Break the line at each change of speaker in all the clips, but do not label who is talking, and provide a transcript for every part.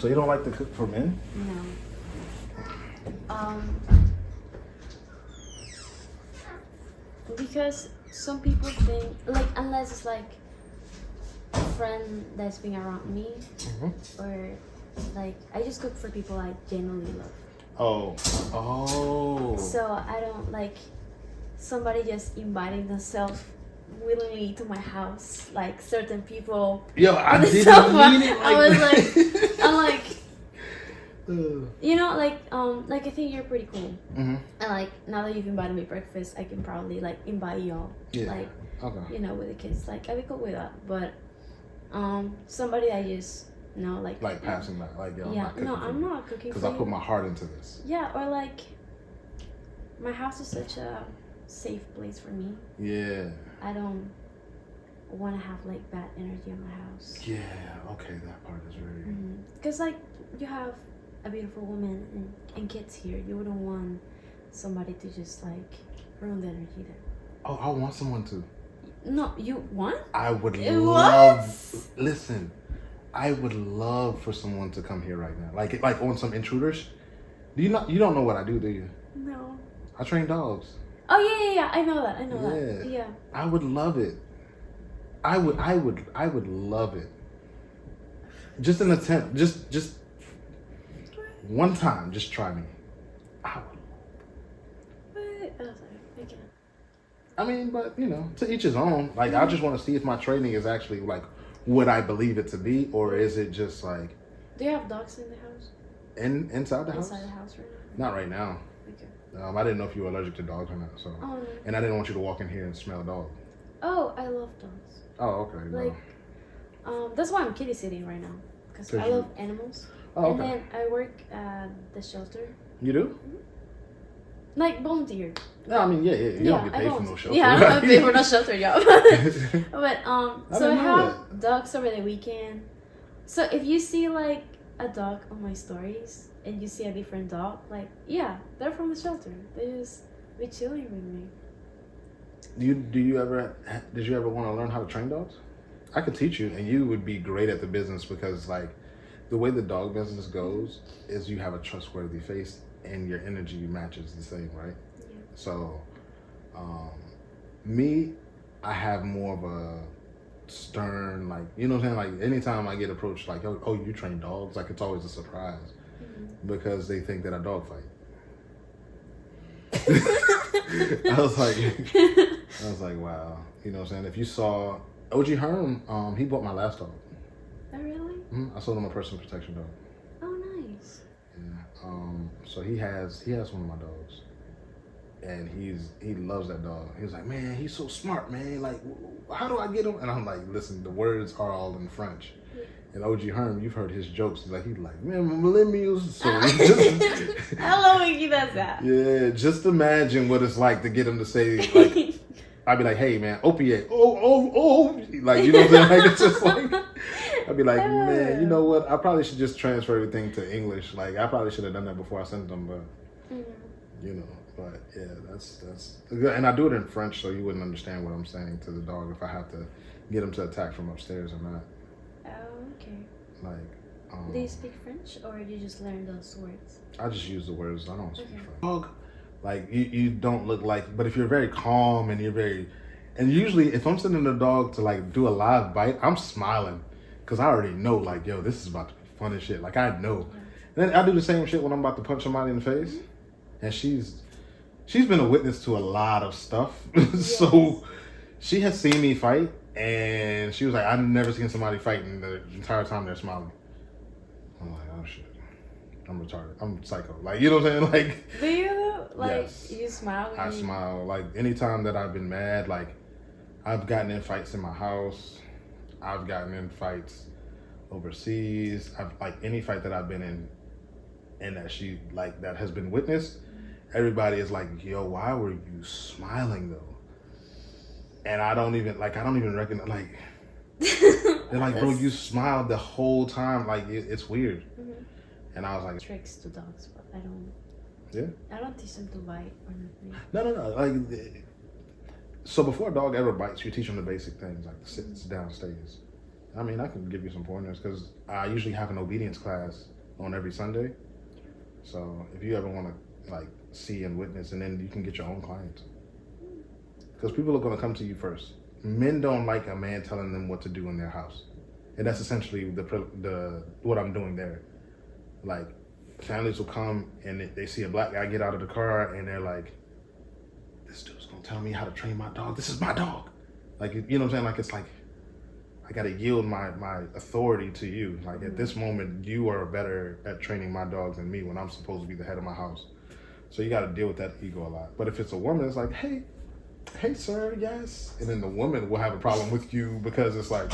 So you don't like to cook for men?
No. Because some people think, like, unless it's like a friend that's been around me, or like I just cook for people I genuinely love.
Oh.
So I don't like somebody just inviting themselves willingly to my house, like certain people.
Yo, I
on the
didn't
sofa.
mean it
I was
like
like, I'm like, you know, like I think you're pretty cool. And like now that you've invited me breakfast, I can probably like invite y'all.
Yeah.
Like,
okay.
you know, with the kids. Like I'd be cool with that. But somebody I just know, like
passing that, like, yo,
yeah,
I'm not cooking because I put my heart into this.
Yeah, or like my house is such a safe place for me.
Yeah.
I don't want to have like bad energy in my house.
Yeah. Okay, that part is very.
Because like you have a beautiful woman and kids here, you wouldn't want somebody to just like ruin the energy there.
Oh, I want someone to.
No, you want?
I would
What?
love. Listen, I would love for someone to come here right now, like on some intruders. You don't know what I do you?
No.
I train dogs.
Oh yeah. I know that. Yeah.
I would love it. I would love it. Just an attempt. Just one time. Just try me. I would.
But I was like, I can't.
I mean, but you know, to each his own. Like, I just want to see if my training is actually like what I believe it to be, or is it just like.
Do you have dogs in the house?
Inside the house?
Inside the house right now?
Not right now.
Okay.
I didn't know if you were allergic to dogs or not. So.
Oh no.
And I didn't want you to walk in here and smell a dog.
Oh, I love dogs.
Oh, okay.
Like, that's why I'm kitty sitting right now, because I love animals.
Oh,
and
okay.
then I work at the shelter.
You do?
Like volunteer.
No, I mean, yeah. You don't get paid for no shelter.
Yeah, I don't get paid for no shelter job. But so I have dogs over the weekend. So if you see like a dog on my stories and you see a different dog, like yeah, they're from the shelter. They just be chilling with me.
Did you ever want to learn how to train dogs? I could teach you, and you would be great at the business because like the way the dog business goes is you have a trustworthy face and your energy matches the same, right?
Yeah.
So, me, I have more of a stern, like, you know what I'm saying? Like anytime I get approached, like, oh, you train dogs, like it's always a surprise because they think that I dog fight. I was like, wow. You know what I'm saying? If you saw OG Herm, he bought my last dog.
Oh, really?
I sold him a personal protection dog.
Oh, nice.
Yeah. So he has one of my dogs, and he loves that dog. He was like, man, he's so smart, man. Like, how do I get him? And I'm like, listen, the words are all in French. And OG Herm, you've heard his jokes. He's like, man, millennials. So
I love when he does that.
Yeah, just imagine what it's like to get him to say, like, I'd be like, hey, man, opiate. Oh. Like, you know what I'm saying? Like, it's just like, I'd be like, man, you know what? I probably should just transfer everything to English. Like, I probably should have done that before I sent them, but, you know, but yeah, that's good. And I do it in French, so you wouldn't understand what I'm saying to the dog if I have to get him to attack from upstairs or not.
Okay.
Like,
do you speak French or do you just learn those words?
I just use the words. I don't speak French. Dog, like you don't look like. But if you're very calm and and usually if I'm sending the dog to like do a live bite, I'm smiling because I already know like, yo, this is about to be fun as shit. Like I know. And then I do the same shit when I'm about to punch somebody in the face, and she's been a witness to a lot of stuff. So she has seen me fight. And she was like, I've never seen somebody fighting the entire time they're smiling. I'm like, oh shit. I'm retarded. I'm psycho. Like, you know what I'm saying? Like,
do you? Like,
yes.
You smile?
I smile. Like, anytime that I've been mad, like, I've gotten in fights in my house. I've gotten in fights overseas. Like, any fight that I've been in and that has been witnessed, everybody is like, yo, why were you smiling though? And I don't even recognize, like, they're like, bro, you smiled the whole time. Like, it's weird. And I was like,
tricks to dogs, but I don't.
Yeah?
I don't teach them to bite or nothing.
No. Like, so before a dog ever bites, you teach them the basic things, like sit down, stays. I mean, I can give you some pointers because I usually have an obedience class on every Sunday. So if you ever want to like see and witness, and then you can get your own clients because people are going to come to you first. Men don't like a man telling them what to do in their house, and that's essentially the what I'm doing there. Like families will come and they see a black guy get out of the car and they're like, "This dude's gonna tell me how to train my dog. This is my dog." Like you know what I'm saying? Like it's like I gotta yield my authority to you. Like at this moment, you are better at training my dogs than me when I'm supposed to be the head of my house. So you gotta deal with that ego a lot. But if it's a woman, it's like, hey sir, yes. And then the woman will have a problem with you because it's like,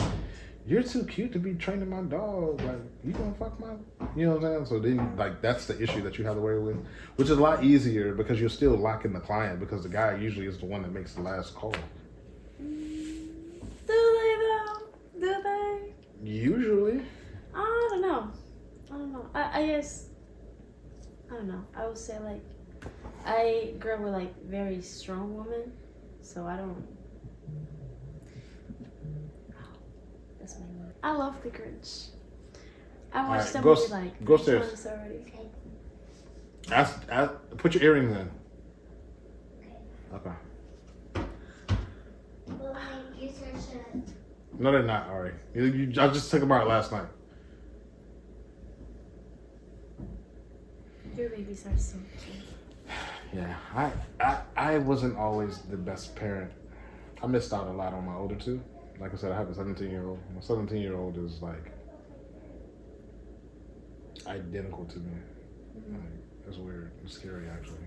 you're too cute to be training my dog. Like, you gonna fuck my, you know what I'm saying? So then, like, that's the issue that you have to worry with, which is a lot easier because you're still locking the client because the guy usually is the one that makes the last call.
Do they though? Do they?
Usually.
I don't know. I guess, I don't know. I would say, like, I grew up with, like, very strong women, so I don't. That's my word. I love The Grinch. I watched the movie, like,
go upstairs.
Already.
Put your earrings in. Okay.
Well, like, you said
No, they're not, Ari. I just took them out last night.
Your babies are so cute.
Yeah, I wasn't always the best parent. I missed out a lot on my older two. Like I said, I have a 17-year-old. My 17-year-old is like identical to me. Like, it's weird. It's scary actually.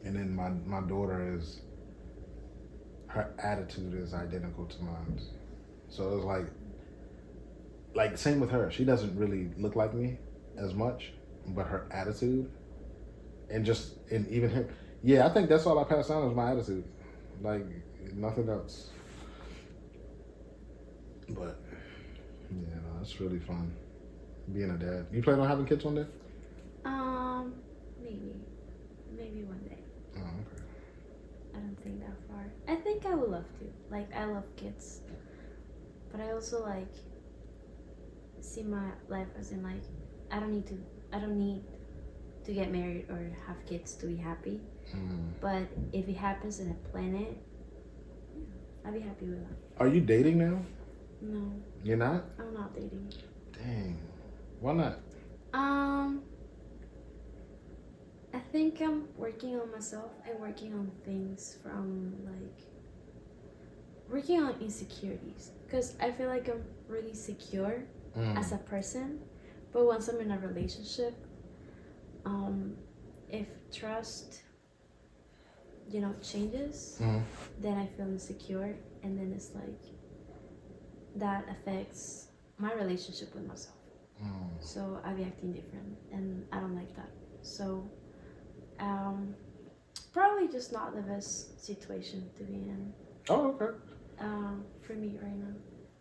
And then my daughter is, her attitude is identical to mine. So it's like same with her. She doesn't really look like me as much, but her attitude and even him. Yeah, I think that's all I passed down is my attitude. Like nothing else. But yeah, no, it's really fun being a dad. You plan on having kids one day?
Maybe one day.
Oh, okay.
I don't think that far. I think I would love to. Like, I love kids, but I also like see my life as in like I don't need to get married or have kids to be happy. But if it happens in a planet, I'd be happy with that.
Are you dating now?
No.
You're not?
I'm not dating.
Dang. Why not?
I think I'm working on myself and working on things from like working on insecurities because I feel like I'm really secure as a person, but once I'm in a relationship, if trust changes, then I feel insecure, and then it's like that affects my relationship with myself. So I be acting different, and I don't like that. So probably just not the best situation to be in.
Oh, okay.
For me right now.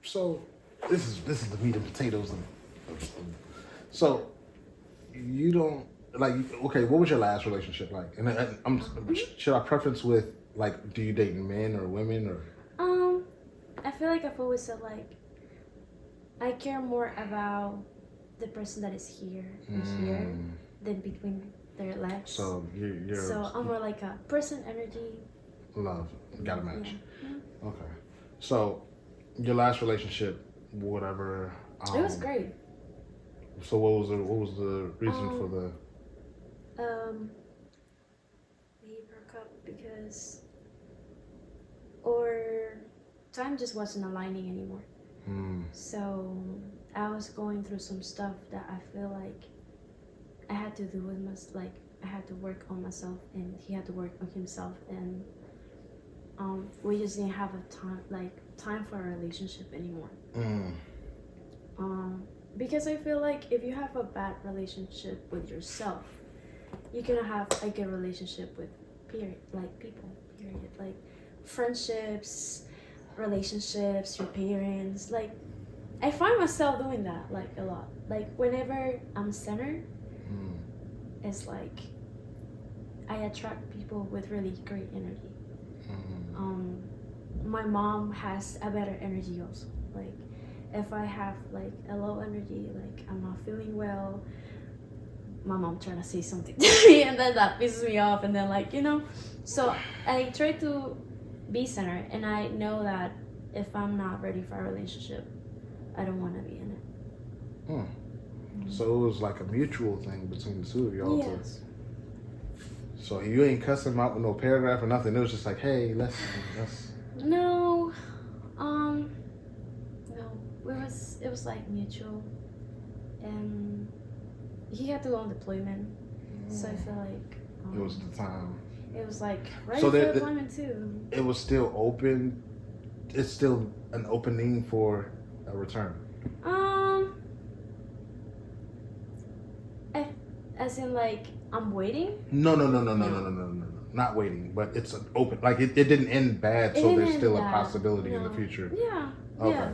So this is the meat and potatoes so you don't like, okay, what was your last relationship like? And should I preference with like, do you date men or women or?
I feel like I've always said like I care more about the person that is here and here than between their legs.
So you're
so I'm more like a person energy.
Love, gotta match.
Yeah.
Okay, so your last relationship, whatever.
It was great.
So what was the reason for the?
We broke up because our time just wasn't aligning anymore. So I was going through some stuff that I feel like I had to do with I had to work on myself, and he had to work on himself, and we just didn't have time for a relationship anymore. Because I feel like if you have a bad relationship with yourself, you're gonna have a good relationship with people, like friendships, relationships, your parents. Like I find myself doing that like a lot. Like whenever I'm centered, it's like I attract people with really great energy. My mom has a better energy also. Like if I have like a low energy, like I'm not feeling well, my mom trying to say something to me, and then that pisses me off, and then like so I try to be centered, and I know that if I'm not ready for a relationship, I don't want to be in it.
So it was like a mutual thing between the two of y'all.
Yes.
So you ain't cussing him out with no paragraph or nothing. It was just like, hey, let's.
No, no. It was like mutual, and he had to go on deployment, so I feel like
It was the time.
it was like right
So
for
that-
deployment too.
It was still open. It's still an opening for a return.
As in like I'm waiting.
No. Not waiting, but it's an open. Like it didn't end bad,
It
so
didn't
there's
end
still a
bad,
possibility in the
no.
future.
Yeah.
Okay.
Yeah.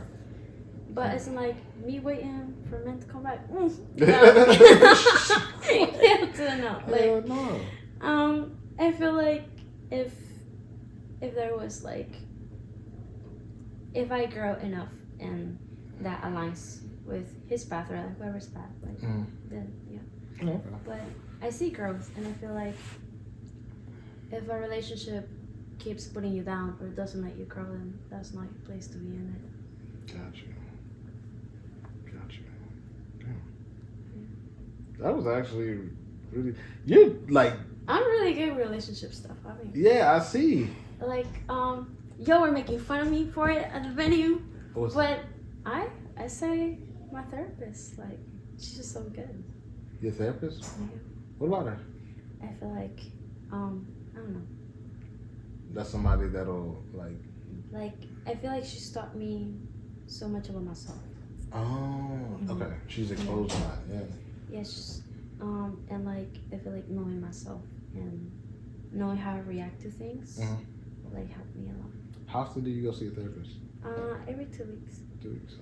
But as in like me waiting for men to come back. No. No. Like
Hell no.
I feel like if there was like if I grow enough and that aligns with his path or like whoever's path, like then yeah.
Okay.
But I see growth, and I feel like if a relationship keeps putting you down or doesn't let you grow, then that's not your place to be in it.
Gotcha. Damn. That was actually really. You're like.
I'm really good with relationship stuff. I mean,
Yeah, I see.
like y'all were making fun of me for it at the venue,
What's
but I say my therapist, like she's just so good.
your therapist?
Yeah.
What about her?
I feel like I don't know.
That's somebody that'll like.
Like I feel like she's taught me so much about myself.
Oh, okay. She's exposed a lot. Yeah.
Yes, and like I feel like knowing myself and knowing how to react to things like helped me a lot.
How often do you go see a therapist?
Every 2 weeks.
2 weeks.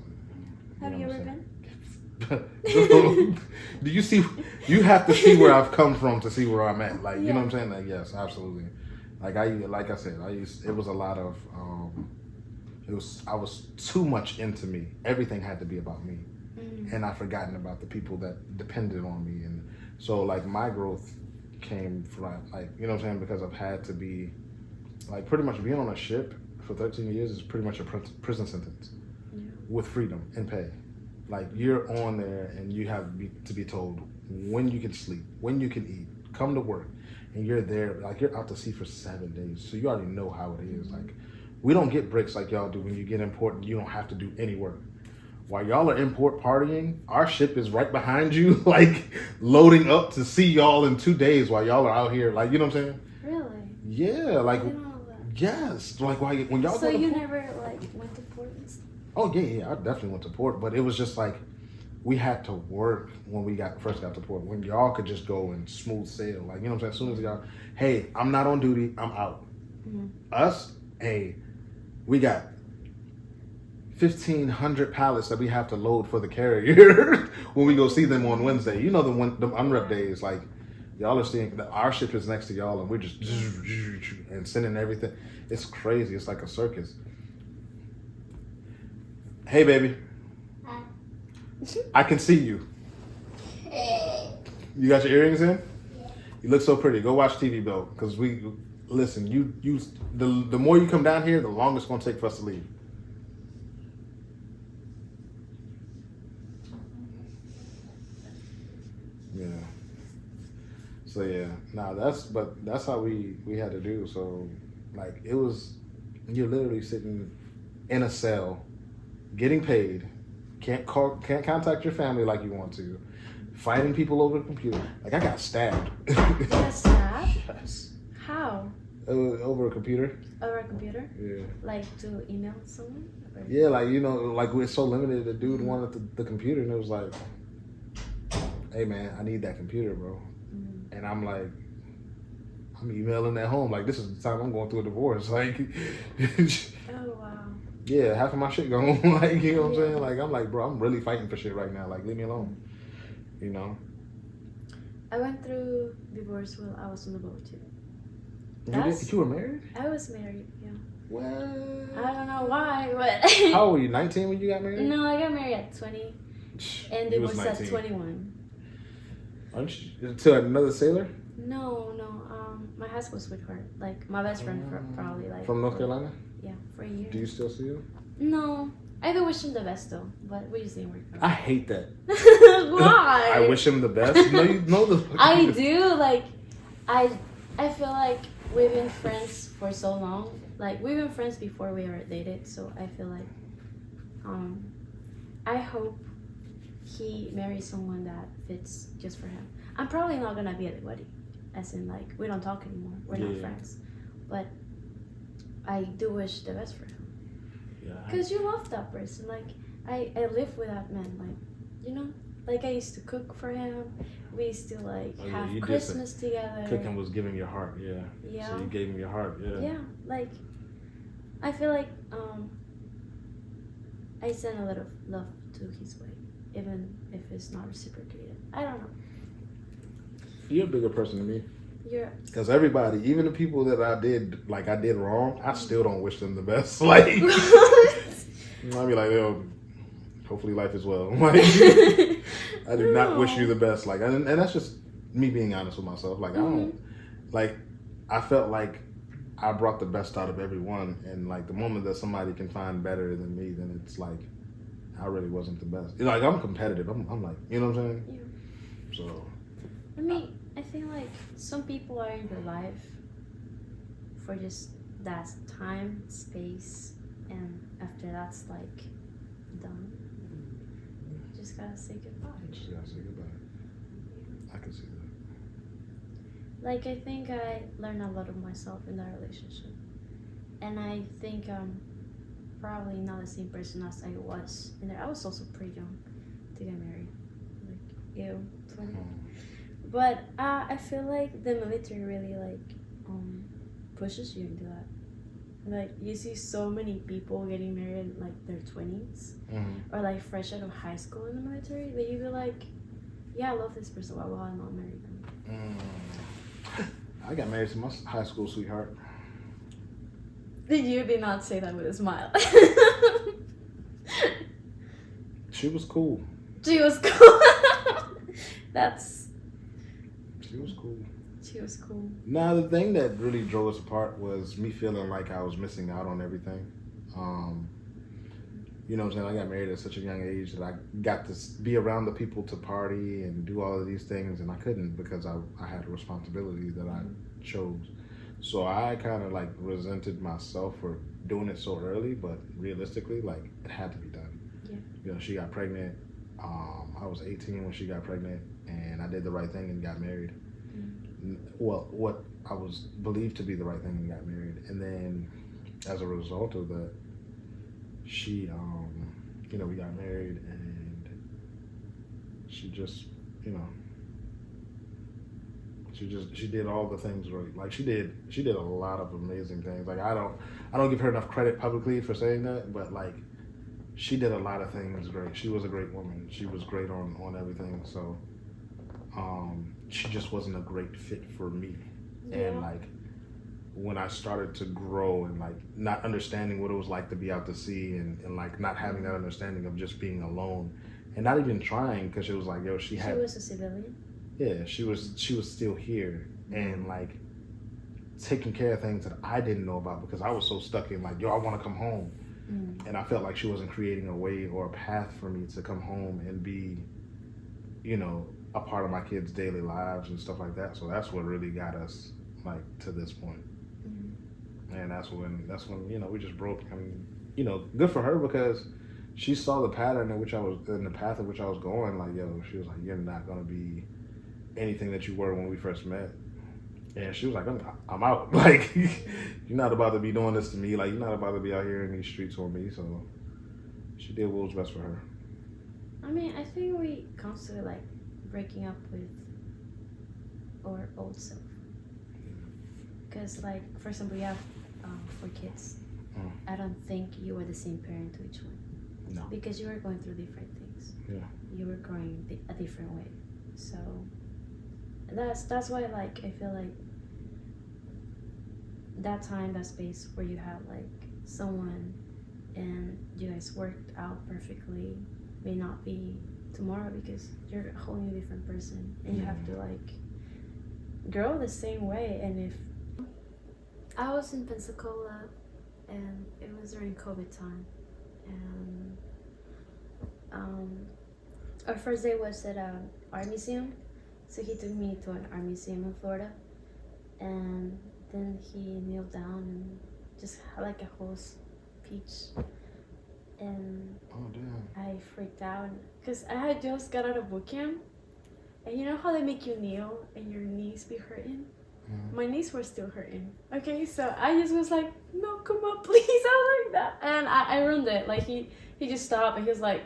Have you ever been?
Do you see? You have to see where I've come from to see where I'm at. Like you know what I'm saying? Like yes, absolutely. Like I said, it was a lot of. I was too much into me. Everything had to be about me, and I've forgotten about the people that depended on me. And so like my growth came from like you know what I'm saying, because I've had to be like pretty much being on a ship for 13 years is pretty much a prison sentence with freedom and pay. Like you're on there and you have to be told when you can sleep, when you can eat, come to work, and you're there like you're out to sea for 7 days, so you already know how it is. Like we don't get breaks like y'all do. When you get in port, you don't have to do any work. While y'all are in port partying, our ship is right behind you, like loading up to see y'all in 2 days while y'all are out here. Like you know what I'm saying?
Really?
Yeah, like
I didn't know that.
yes, like when y'all.
So
go to
you
port,
never like went to port and stuff?
Oh yeah, I definitely went to port, but it was just like we had to work when we first got to port. When y'all could just go and smooth sail, like you know what I'm saying. As soon as y'all, hey, I'm not on duty, I'm out. Us, hey, we got 1,500 pallets that we have to load for the carrier when we go see them on Wednesday. You know the unrep days, like y'all are seeing that our ship is next to y'all, and we're just and sending everything. It's crazy. It's like a circus. Hey, baby.
Hi.
I can see you. You got your earrings in?
Yeah.
You look so pretty. Go watch TV, though, because listen. The more you come down here, the longer it's gonna take for us to leave. Yeah. So yeah, that's how we had to do. So like it was, you're literally sitting in a cell, getting paid, can't contact your family like you want to, fighting people over the computer. Like I got stabbed.
You got stabbed?
Yes.
How?
Over a computer.
Over a computer?
Yeah.
Like to email someone? Or?
Yeah, like you know, like we're so limited. The dude wanted the computer, and it was like, hey man, I need that computer, bro. And I'm like, I'm emailing at home. Like, this is the time I'm going through a divorce. Like,
Oh, wow.
yeah, half of my shit gone. Like, you know what I'm saying? Like, I'm like, bro, I'm really fighting for shit right now. Like, leave me alone. You know?
I went through divorce while I was on the boat too.
You were married?
I was married, yeah.
What?
I don't know why, but.
How old were you? 19 when you got married?
No, I got married at 20, and it was at 21.
Aren't you to another sailor?
No. My high school sweetheart, like my best friend for probably like.
From North Carolina?
Yeah, for a year.
Do you still see him?
No, I do wish him the best though, but we just didn't work out.
I hate that.
Why?
I wish him the best. No, you know the.
I do like, I feel like we've been friends for so long. Like we've been friends before we ever dated, so I feel like, I hope he marries someone that fits just for him. I'm probably not gonna be at the wedding, as in like we don't talk anymore. We're not friends, but I do wish the best for him.
Yeah.
Because you love that person. Like I live with that man. Like you know, like I used to cook for him. We used to like have Christmas together.
Cooking was giving your heart. Yeah.
Yeah.
So you gave him your heart. Yeah.
Yeah. Like I feel like I send a lot of love to his way, even if it's not reciprocated. I don't know.
You're a bigger person than me.
You're.
Because everybody, even the people that I did wrong, I still don't wish them the best. Like, I'd be like, yo, hopefully life is well. Like, I do not wish you the best. Like, and that's just me being honest with myself. Like, I don't, like, I felt like I brought the best out of everyone. And, like, the moment that somebody can find better than me, then it's like, I really wasn't the best. You know, like, I'm competitive. I'm like, you know what I'm saying?
Yeah.
So.
I mean, I think like some people are in your life for just that time, space, and after that's like done, you just gotta say goodbye.
Just gotta say goodbye. I can see that.
Like I think I learned a lot of myself in that relationship, and I think I'm probably not the same person as I was in there. I was also pretty young to get married, like 20. But I feel like the military really like pushes you into that. Like you see so many people getting married in like their 20s or like fresh out of high school in the military. But you be like, yeah, I love this person. Why will I not marry them?
I got married to my high school sweetheart.
Did you did not say that with a smile?
She was cool.
She was cool.
She was cool.
She was cool.
Now, the thing that really drove us apart was me feeling like I was missing out on everything. You know what I'm saying? I got married at such a young age that I got to be around the people to party and do all of these things, and I couldn't because I had a responsibility that I chose. So I kind of like resented myself for doing it so early, but realistically, like it had to be done.
Yeah.
You know, she got pregnant. I was 18 when she got pregnant, and I did the right thing and got married. Well, what I was believed to be the right thing and got married. And then as a result of that, she, you know, we got married, and she just, you know, she did all the things right. Like she did a lot of amazing things. Like I don't give her enough credit publicly for saying that, but like she did a lot of things great. She was a great woman. She was great on everything. So she just wasn't a great fit for me. Yeah. And like when I started to grow and like not understanding what it was like to be out to sea and like not having that understanding of just being alone and not even trying, because she was like, yo, she was
a civilian.
Yeah, she was still here and like taking care of things that I didn't know about because I was so stuck in like, yo, I want to come home. And I felt like she wasn't creating a way or a path for me to come home and be, you know, a part of my kids' daily lives and stuff like that. So that's what really got us like to this point. And that's when you know, we just broke. I mean, you know, good for her because she saw the pattern in the path in which I was going. Like, yo, she was like, you're not gonna be anything that you were when we first met. And she was like, I'm out. Like, you're not about to be doing this to me. Like, you're not about to be out here in these streets on me. So she did what was best for her.
I mean, I think we constantly like breaking up with our old self. Because, like, for example, we have 4 kids. I don't think you were the same parent to each one.
No.
Because you were going through different things.
Yeah.
You were growing a different way. So that's why, like, I feel like that time, that space where you have like someone and you guys worked out perfectly may not be tomorrow because you're a whole new different person and you have to like grow the same way. And if I was in Pensacola and it was during COVID time, and our first day was at an art museum, so he took me to an art museum in Florida, and then he kneeled down and just had like a whole speech, and I freaked out because I had just got out of boot camp, and you know how they make you kneel and your knees be hurting? My knees were still hurting. Okay, so I just was like, no, come on, please. I was like that. And I ruined it. Like, he just stopped and he was like,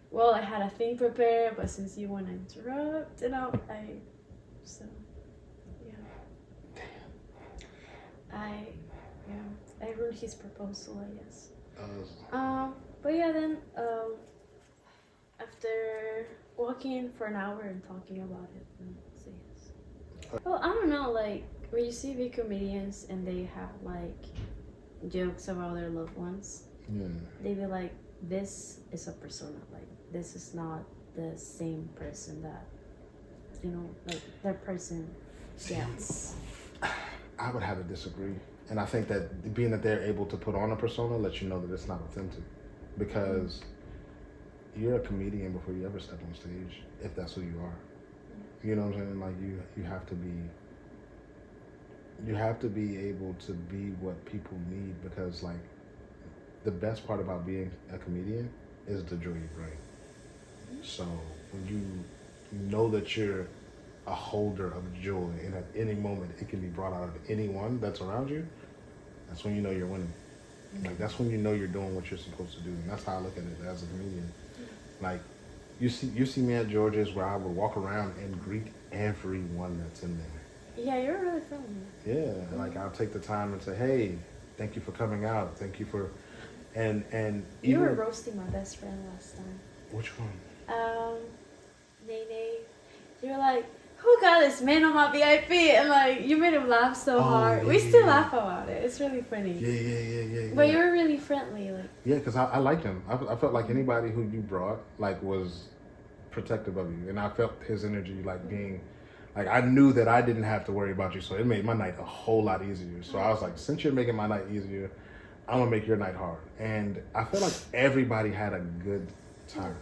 well, I had a thing prepared, but since you want to interrupt, you know, so, yeah. I ruined his proposal, I guess. But yeah, then, after walking for an hour and talking about it, so yes. Well, I don't know, like, when you see big comedians and they have, like, jokes about their loved ones, they be like, this is a persona, like, this is not the same person that, you know, like, that person gets.
I would have to disagree. And I think that being that they're able to put on a persona lets you know that it's not authentic. Because you're a comedian before you ever step on stage, if that's who you are. You know what I'm saying? Like, you have to be able to be what people need, because like the best part about being a comedian is the joy you bring. So when you know that you're a holder of joy, and at any moment it can be brought out of anyone that's around you, that's when you know you're winning. Like, that's when you know you're doing what you're supposed to do. And that's how I look at it as a comedian. Like, you see me at George's where I would walk around and greet everyone that's in there.
Yeah, you're really friendly.
Yeah, like, I'll take the time and say, hey, thank you for coming out. Thank you for, and
you
even,
were roasting my best friend last time.
Which one?
Nene. You were like, who got this man on my VIP? And like, you made him laugh so hard. We still laugh about it. It's really funny.
Yeah.
But you were really friendly, like.
Yeah, because I liked him. I felt like anybody who you brought, like, was protective of you. And I felt his energy, like, being, like, I knew that I didn't have to worry about you. So it made my night a whole lot easier. So I was like, since you're making my night easier, I'm going to make your night hard. And I feel like everybody had a good time.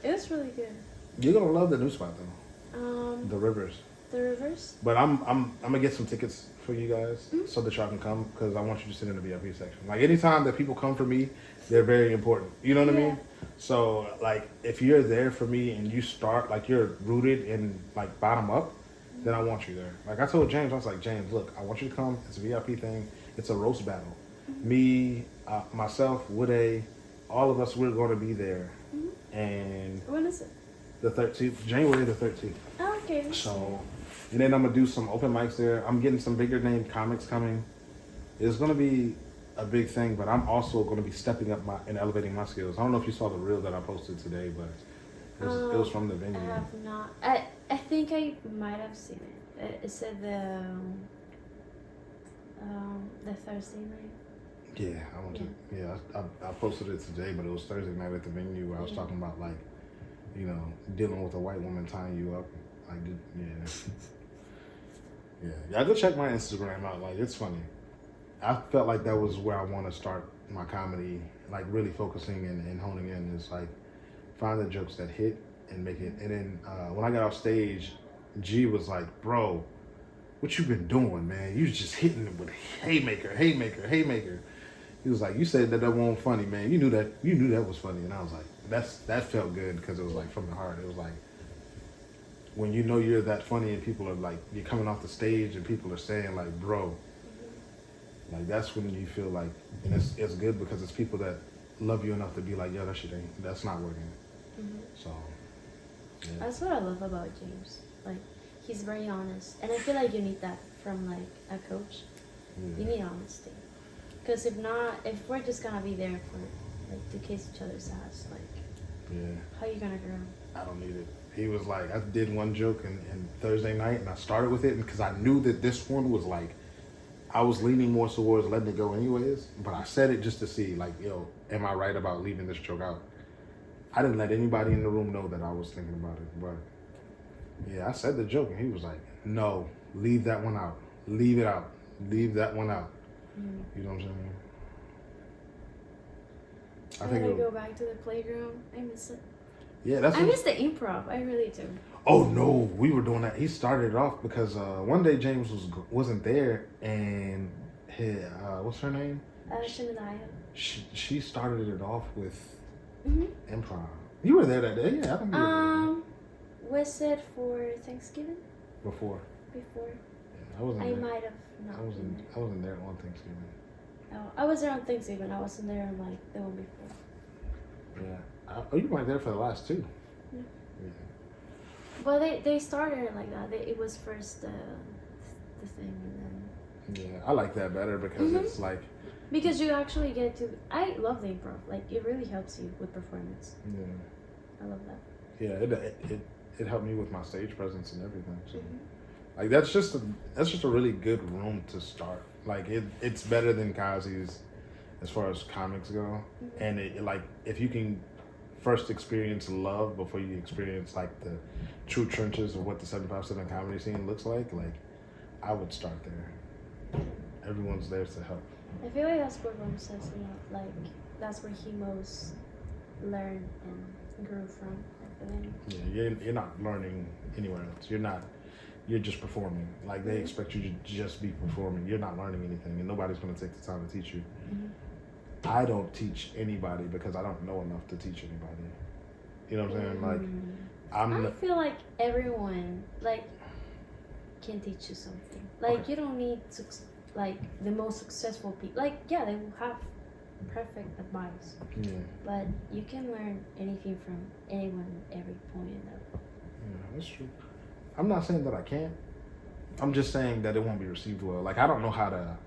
It was really good.
You're going to love the new spot, though. The Rivers.
The Rivers?
But I'm gonna get some tickets for you guys so that y'all can come, because I want you to sit in the VIP section. Like, anytime that people come for me, they're very important. You know what I mean? So like, if you're there for me and you start like you're rooted in like bottom up, then I want you there. Like, I told James, I was like, James, look, I want you to come. It's a VIP thing. It's a roast battle. Me, myself, Woode, all of us, we're going to be there. And
when is it?
The 13th, January the 13th.
Oh, okay.
So, and then I'm going to do some open mics there. I'm getting some bigger name comics coming. It's going to be a big thing, but I'm also going to be stepping up and elevating my skills. I don't know if you saw the reel that I posted today, but it was from the venue.
I have not. I think I might have seen it. It said the Thursday night.
Yeah, I went to. Yeah, I posted it today, but it was Thursday night at the venue where I was talking about, like, you know, dealing with a white woman tying you up. Like, yeah. Go check my Instagram out. Like, it's funny. I felt like that was where I want to start my comedy, like, really focusing and honing in. Is like, find the jokes that hit and make it. And then when I got off stage, G was like, bro, what you been doing, man? You just hitting it with haymaker. He was like, you said that wasn't funny, man. You knew that was funny. And I was like, that felt good, because it was like from the heart. It was like, when you know you're that funny and people are like, you're coming off the stage and people are saying like, bro, like, that's when you feel like, and it's good, because it's people that love you enough to be like, yo, that's not working. So, yeah.
That's what I love about James. Like, he's very honest, and I feel like you need that from like a coach. You need honesty, because if we're just gonna be there for like to kiss each other's ass, like, how you gonna grow?
I don't need it. He was like, I did one joke in Thursday night, and I started with it because I knew that this one was like, I was leaning more towards letting it go anyways, but I said it just to see, like, yo, am I right about leaving this joke out? I didn't let anybody in the room know that I was thinking about it, but yeah, I said the joke, and he was like, no, leave that one out. Leave it out. Leave that one out. You know what I'm saying?
I think I go back to the playground. I miss it.
Yeah,
I miss the improv. I really do.
Oh no, we were doing that. He started it off because one day James wasn't there, and his, what's her name?
Shemaniah.
She started it off with improv. You were there that day, yeah. I think you were there.
Was it for Thanksgiving?
Before.
Yeah,
I wasn't.
I
there.
might have not.
I wasn't there on Thanksgiving.
Oh, I was there on Thanksgiving. I wasn't there on like the one before.
Yeah. Oh, you weren't there for the last two.
Yeah.
Yeah.
Well, they started it like that. It was first the thing, and then.
Yeah, I like that better because it's like.
Because you actually get to. I love the improv. Like it really helps you with performance.
Yeah.
I love that.
Yeah, it helped me with my stage presence and everything. So. Like that's just a really good room to start. Like it's better than Kazi's as far as comics go, and it like if you can first experience love before you experience like the true trenches of what the 757 comedy scene looks like I would start there. Everyone's there to help.
I feel like that's what Ron says a lot. Like that's where he most learned and grew from. I feel like.
Yeah, you're not learning anywhere else. You're just performing. Like they expect you to just be performing. You're not learning anything, and nobody's going to take the time to teach you. I don't teach anybody because I don't know enough to teach anybody. You know what I'm saying? Like
I feel like everyone like can teach you something. Like you don't need to like the most successful people. Like yeah, they will have perfect advice.
Yeah.
But you can learn anything from anyone at every point in their life.
Yeah, that's true. I'm not saying that I can't. I'm just saying that it won't be received well. Like, I don't know how to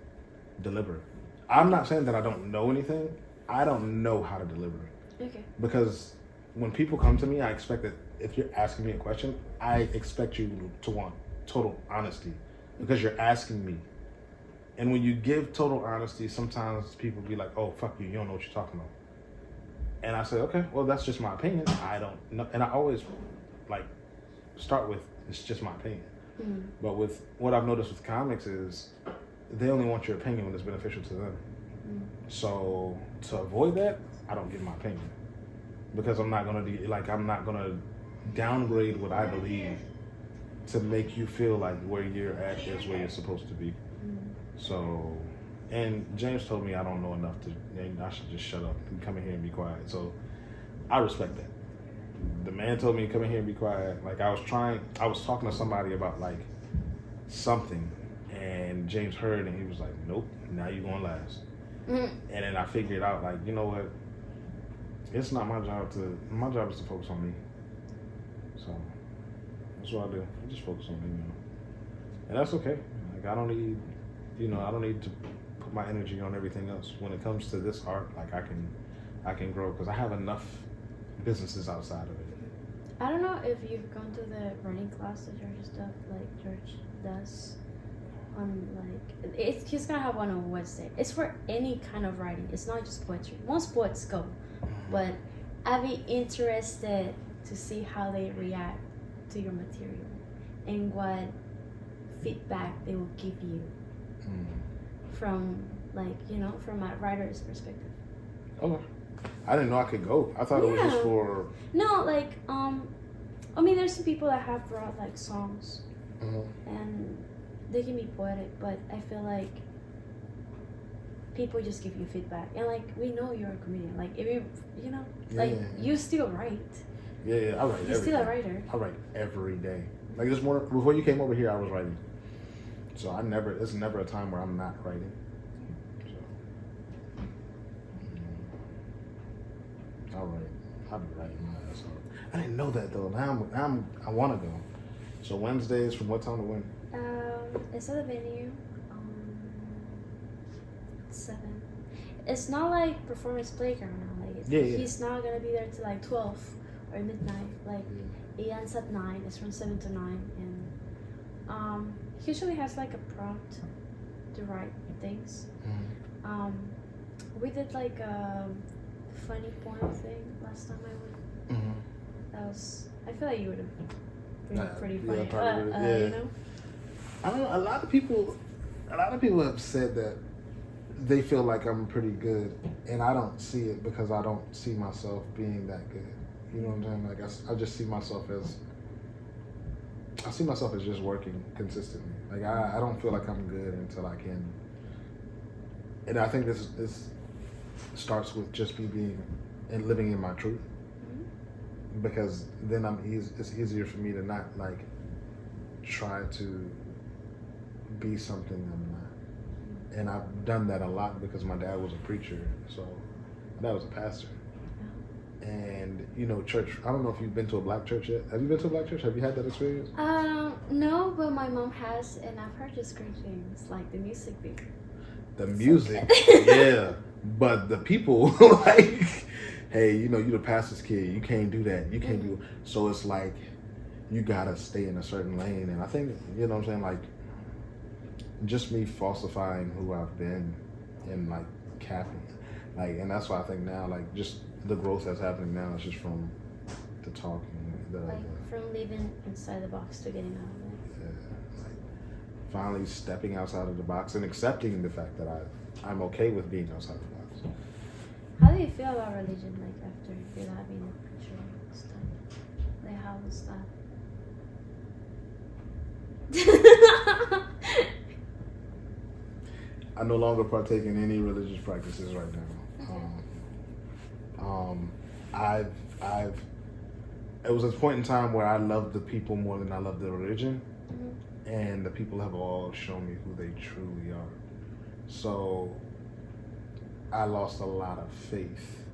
deliver it. I'm not saying that I don't know anything. I don't know how to deliver it.
Okay.
Because when people come to me, I expect that if you're asking me a question, I expect you to want total honesty because you're asking me. And when you give total honesty, sometimes people be like, oh, fuck you, you don't know what you're talking about. And I say, okay, well, that's just my opinion. I don't know. And I always, like, start with, it's just my opinion. But with what I've noticed with comics is they only want your opinion when it's beneficial to them. So to avoid that, I don't give my opinion because I'm not gonna downgrade what I believe to make you feel like where you're at is where you're supposed to be. So, and James told me I don't know enough and I should just shut up and come in here and be quiet. So I respect that. The man told me to come in here and be quiet. Like I was talking to somebody about like something, and James heard and he was like, nope, now you're going last. And then I figured out like, you know what? It's not my job is to focus on me. So that's what I do. I just focus on me, and that's okay. Like I don't need to put my energy on everything else. When it comes to this art, like I can grow because I have enough businesses outside of it.
I don't know if you've gone to the writing class that George does. He's gonna have one on Wednesday. It's for any kind of writing. It's not just poetry. Most poets go, but I'd be interested to see how they react to your material and what feedback they will give you from from a writer's perspective.
Okay. I didn't know I could go. I thought it was just for...
No, like, I mean, there's some people that have brought, like, songs. And they can be poetic, but I feel like people just give you feedback. And, like, we know you're a comedian. Like, if you still write.
Yeah, I write.
You're still a writer.
I write every day. Like, this morning, before you came over here, I was writing. So it's never a time where I'm not writing. All right, I'll be writing my ass off. I didn't know that though. Now I want to go. So Wednesdays from what time to when?
It's at the venue. 7. It's not like performance playground now. Like he's not gonna be there till like 12 or midnight. Like it ends at 9. It's from 7 to 9, and he usually has like a prompt the right things.
Mm-hmm.
We did like a funny porn thing last time I went.
Mm-hmm.
That was. I feel like you would have been pretty
Yeah,
funny.
probably would, yeah.
You know.
I don't know. A lot of people have said that they feel like I'm pretty good, and I don't see it because I don't see myself being that good. You know what I'm saying? Like I just see myself as just working consistently. Like I don't feel like I'm good until I can. And I think this starts with just me being and living in my truth, because then it's easier for me to not like try to be something I'm not. And I've done that a lot because my dad was a preacher, so my dad was a pastor. And you know, church. I don't know if you've been to a black church yet. Have you been to a black church? Have you had that experience?
No, but my mom has, and I've heard just great things, like the music video.
The music, yeah. But the people, like, hey, you know, you the pastor's kid. You can't do that. You can't do. So it's like you gotta stay in a certain lane. And I think, you know what I'm saying, like, just me falsifying who I've been and like capping, like, and that's why I think now, like, just the growth that's happening now is just from the talking,
from living inside the box to getting out of it.
Yeah, like finally stepping outside of the box and accepting the fact that I'm okay with being outside the box.
How do you feel about religion, like after you not being a preacher and stuff? Like, how was that?
I no longer partake in any religious practices right now. It was a point in time where I loved the people more than I loved the religion, and the people have all shown me who they truly are. So I lost a lot of faith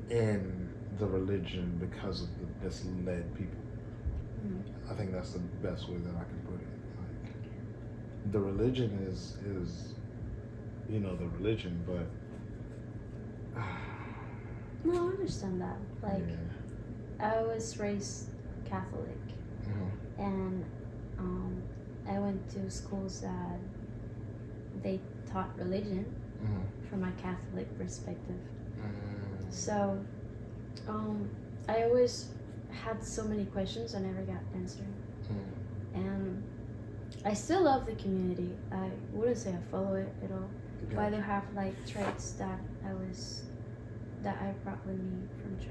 in the religion because of the misled people. I think that's the best way that I can put it. Like, the religion is you know, the religion, but
no, I understand that. Like, I was raised Catholic, and I went to schools that they taught religion from a Catholic perspective. So, I always had so many questions I never got answered, and I still love the community. I wouldn't say I follow it at all, but I do have like traits that I brought with me from church.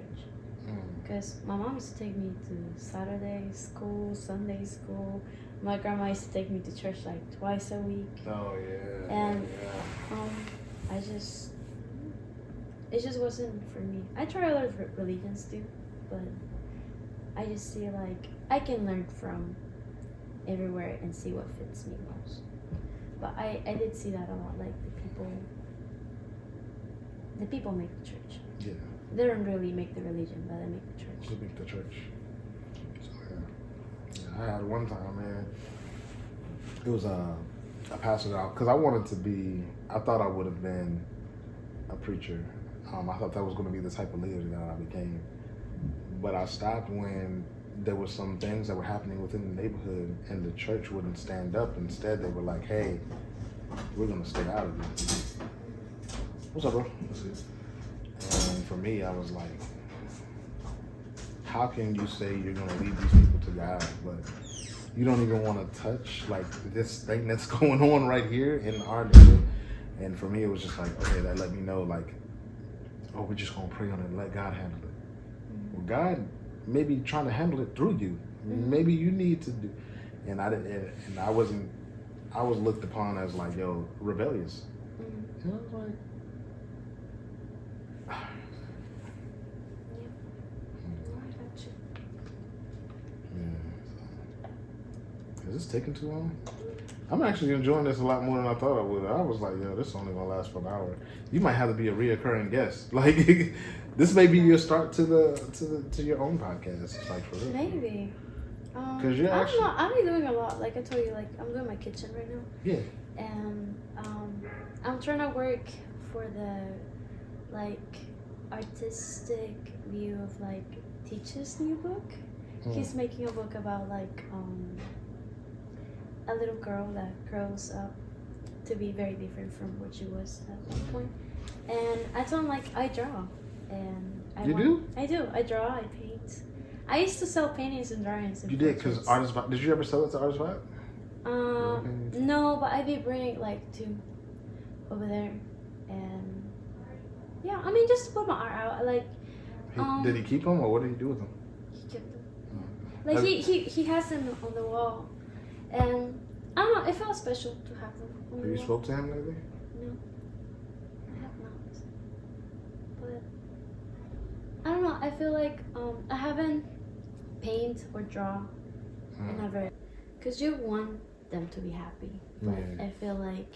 Because my mom used to take me to Saturday school, Sunday school. My grandma used to take me to church like twice a week.
Oh yeah.
And it just wasn't for me. I try other religions too, but I just see like I can learn from everywhere and see what fits me most. But I did see that a lot, like the people make the church.
Yeah.
They don't really make the religion, but they make the church.
They make the church. So yeah. I had one time, man. It was a pastor out because I thought I would have been a preacher. I thought that was going to be the type of leader that I became. But I stopped when there were some things that were happening within the neighborhood and the church wouldn't stand up. Instead, they were like, hey, we're going to stay out of this. What's up, bro? And for me, I was like, how can you say you're going to lead these people to God, but you don't even want to touch like this thing that's going on right here in our neighborhood? And for me, it was just like, okay, that let me know, like, oh, we're just going to pray on it and let God handle it. Well, God may be trying to handle it through you. Maybe you need to do. And I was looked upon as like, yo, rebellious. And I was like, is this taking too long? I'm actually enjoying this a lot more than I thought I would. I was like, yo, this is only gonna last for an hour. You might have to be a reoccurring guest. Like, this may be your start to your own podcast. Like, for real.
Maybe.
Because you're actually.
I'm doing a lot. Like I told you, like I'm doing my kitchen right now.
Yeah.
And I'm trying to work for the like artistic view of like Teach's new book. He's making a book about like a little girl that grows up to be very different from what she was at one point. And I told him like I draw, and I
do?
I do. I draw. I paint. I used to sell paintings and drawings.
You did, because Artist Vibe. Did you ever sell it to Artist Vibe?
No, but I did bring like 2 over there, and yeah, I mean just to put my art out. Like,
Did he keep them, or what did he do with them?
he kept them. Like he has them on the wall, and I don't know. It felt special to have them. On
Have
the
you
wall.
spoke to him lately?
No, I have not. But I don't know. I feel like I haven't paint or draw. I never, because you want them to be happy, but
Yeah.
I feel like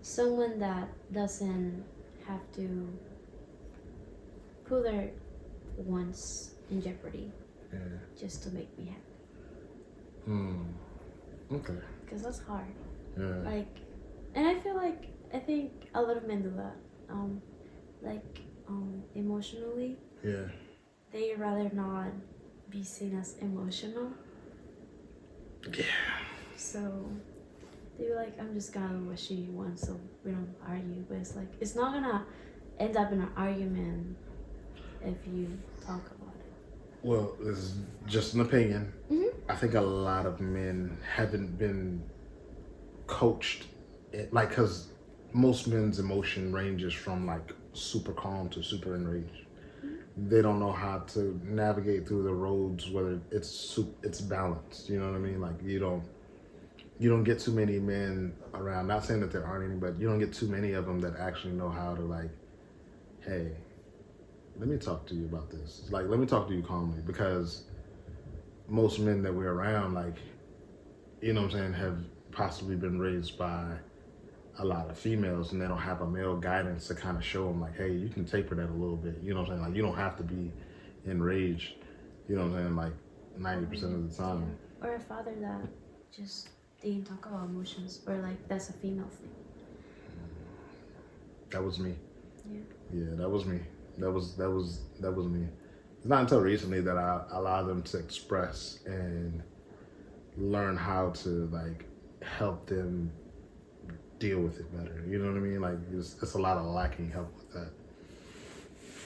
someone that doesn't have to put their wants in jeopardy just to make me happy.
Okay.
Because that's hard.
Yeah.
Like, and I feel like I think a lot of men do that. Emotionally,
Yeah.
they rather not be seen as emotional.
Yeah.
So they're like, I'm just gonna do what she wants, so we don't argue. But it's like it's not gonna end up in an argument if you talk about it.
Well, this is just an opinion.
Mhm.
I think a lot of men haven't been coached, because most men's emotion ranges from like super calm to super enraged. They don't know how to navigate through the roads, whether it's balanced. You know what I mean? Like you don't get too many men around. Not saying that there aren't any, but you don't get too many of them that actually know how to like, hey, let me talk to you about this. Like, let me talk to you calmly, because most men that we're around, like, you know what I'm saying, have possibly been raised by a lot of females, and they don't have a male guidance to kind of show them like, hey, you can taper that a little bit. You know what I'm saying? Like, you don't have to be enraged. You know what I'm saying? Like 90% of the time.
Or a father that just didn't talk about emotions, or like that's a female thing.
That was me.
Yeah.
Yeah, that was me. That was me. It's not until recently that I allowed them to express and learn how to like help them deal with it better. You know what I mean? Like it's a lot of lacking help with that.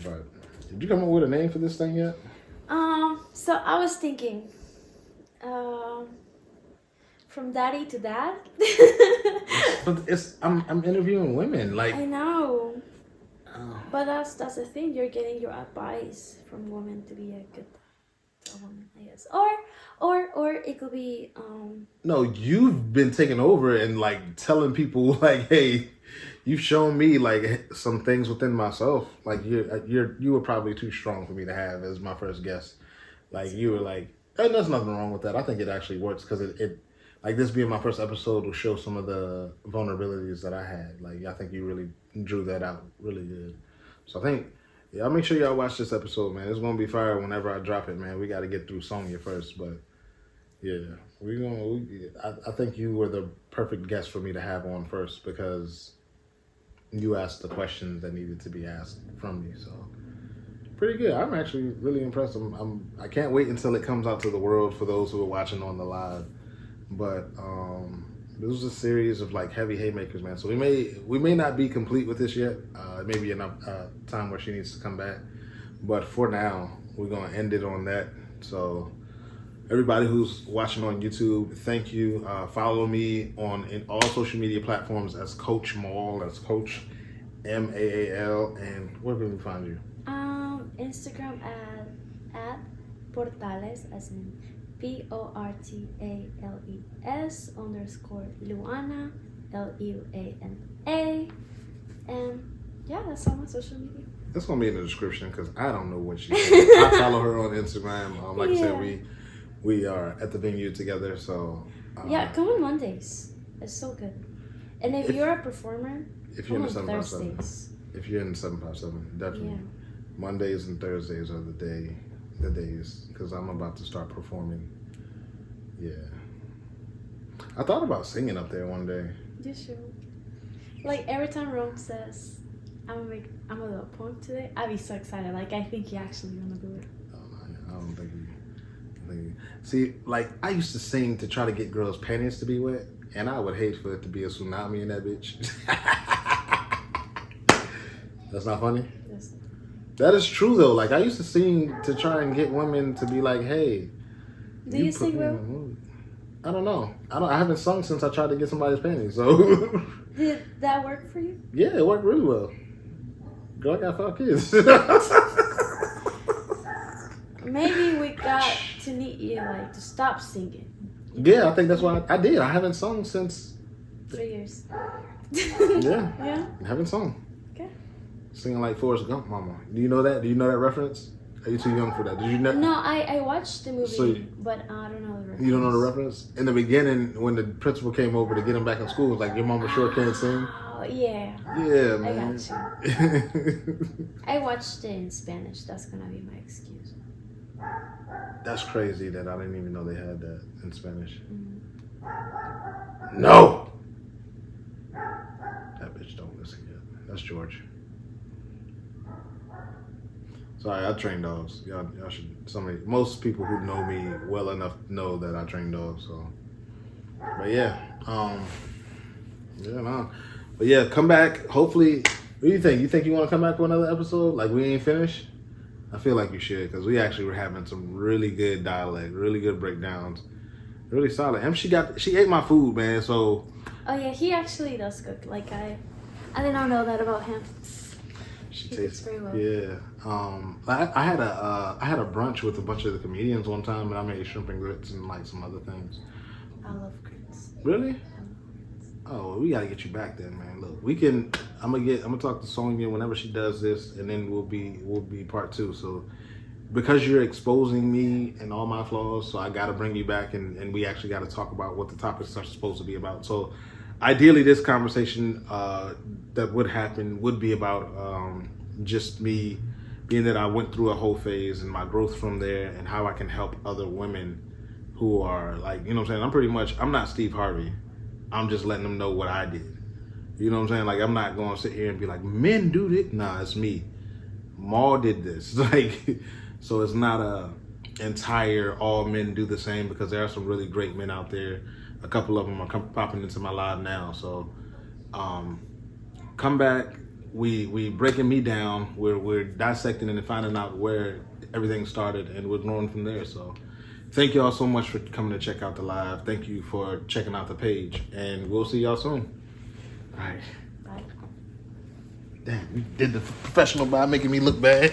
But did you come up with a name for this thing yet?
So I was thinking, from daddy to dad.
But I'm interviewing women. Like
I know. But that's the thing. You're getting your advice from women to be a good woman, I guess. Or it could be
No, you've been taking over and like telling people like, hey, you've shown me like some things within myself. Like you were probably too strong for me to have as my first guest. Like you were like, and there's nothing wrong with that. I think it actually works because it like this being my first episode will show some of the vulnerabilities that I had. Like I think you really drew that out really good. So I think, yeah, I'll make sure y'all watch this episode, man. It's gonna be fire whenever I drop it, man. We got to get through Sonya first, but yeah, I think you were the perfect guest for me to have on first because you asked the questions that needed to be asked from me. So pretty good. I'm actually really impressed. I can't wait until it comes out to the world for those who are watching on the live. But this was a series of like heavy haymakers, man. So we may not be complete with this yet. It may be enough time where she needs to come back. But for now, we're gonna end it on that. So everybody who's watching on YouTube, thank you. Follow me in all social media platforms as Coach Maul. That's Coach Maal. And where can we find you?
Instagram at Portales, as in PORTALES_Luana LUANA. And yeah, that's all my social media.
It's gonna be in the description because I don't know what she said. I follow her on Instagram. Like I said, we are at the venue together. So
yeah, come on Mondays. It's so good. And if you're a performer,
if you're in the
Thursdays.
If you're in the 757, definitely.
Yeah.
Mondays and Thursdays are the days because I'm about to start performing. Yeah. I thought about singing up there one day.
You should. Like every time Rome says, I'm gonna do a poem today, I'd be so excited. Like I think he actually gonna do it.
I don't think he. See, like I used to sing to try to get girls' panties to be wet, And I would hate for it to be a tsunami in that bitch. That's not funny?
Yes.
That is true though. Like I used to sing to try and get women to be like, hey.
Do you sing well?
I don't know. I haven't sung since I tried to get somebody's panties, so.
Did that work for you?
Yeah, it worked really well. Girl, I got 5 kids.
Maybe we got to need you like to stop singing.
Yeah, I think that's why I did. I haven't sung since
3 years.
Yeah.
Yeah.
I haven't sung.
Okay.
Singing like Forrest Gump, mama. Do you know that? Do you know that reference? Are you too young for that? Did you know?
No, I watched the movie,
So
but I don't know the reference.
You don't know the reference? In the beginning, when the principal came over to get him back in school, it was like, your mama sure can't sing.
Oh, yeah.
Yeah,
I
man.
got you. I watched it in Spanish. That's gonna be my excuse.
That's crazy that I didn't even know they had that in Spanish.
Mm-hmm.
No! That bitch don't listen yet. That's George. Sorry, I train dogs. Y'all should. Most people who know me well enough know that I train dogs. So, but yeah, But yeah, come back. Hopefully, what do you think? You think you want to come back for another episode? Like we ain't finished? I feel like you should, because we actually were having some really good dialect, really good breakdowns, really solid. And she ate my food, man. So.
Oh yeah, he actually does cook. Like I did not know that about him.
She
He
tastes
cooks very well.
Yeah. I had a brunch with a bunch of the comedians one time, and I made shrimp and grits and like some other things.
I love grits.
Really? Oh, we gotta get you back then, man. Look, I'm gonna talk to Sonya whenever she does this, and then we'll be part 2. So because you're exposing me and all my flaws, so I gotta bring you back, and we actually gotta talk about what the topics are supposed to be about. So ideally, this conversation that would happen would be about just me, being that I went through a whole phase and my growth from there, and how I can help other women who are like, you know what I'm saying? I'm not Steve Harvey. I'm just letting them know what I did. You know what I'm saying? Like, I'm not going to sit here and be like, men do this. Nah, it's me. Ma did this. Like, so it's not a entire all men do the same, because there are some really great men out there. A couple of them are popping into my live now. So come back. We breaking me down. We're dissecting and finding out where everything started, and we're growing from there. So thank y'all so much for coming to check out the live. Thank you for checking out the page, and we'll see y'all soon. All right.
Bye.
Damn, you did the professional by making me look bad.